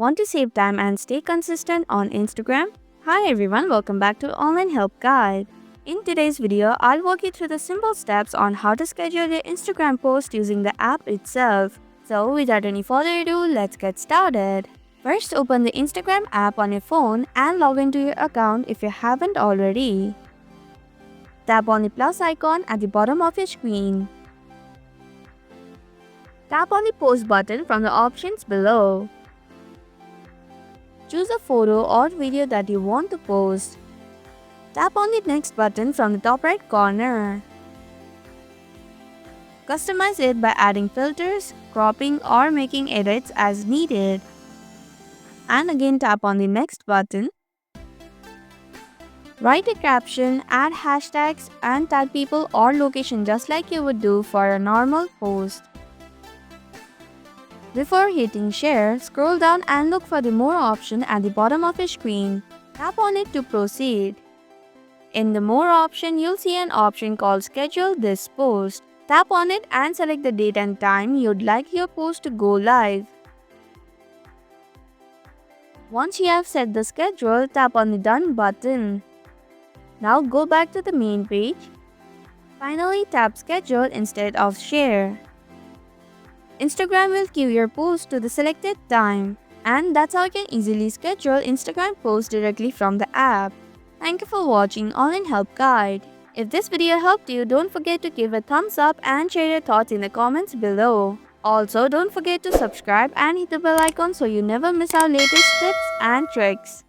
Want to save time and stay consistent on Instagram? Hi everyone, welcome back to Online Help Guide. In today's video, I'll walk you through the simple steps on how to schedule your Instagram post using the app itself. So without any further ado, let's get started. First, open the Instagram app on your phone and log into your account if you haven't already. Tap on the plus icon at the bottom of your screen. Tap on the post button from the options below. Choose a photo or video that you want to post. Tap on the next button from the top right corner. Customize it by adding filters, cropping or making edits as needed. And again tap on the next button. Write a caption, add hashtags and tag people or location just like you would do for a normal post. Before hitting share, scroll down and look for the more option at the bottom of your screen. Tap on it to proceed. In the more option, you'll see an option called schedule this post. Tap on it and select the date and time you'd like your post to go live. Once you have set the schedule, tap on the done button. Now go back to the main page. Finally, tap schedule instead of share. Instagram will queue your post to the selected time. And that's how you can easily schedule Instagram posts directly from the app. Thank you for watching Online Help Guide. If this video helped you, don't forget to give a thumbs up and share your thoughts in the comments below. Also, don't forget to subscribe and hit the bell icon so you never miss our latest tips and tricks.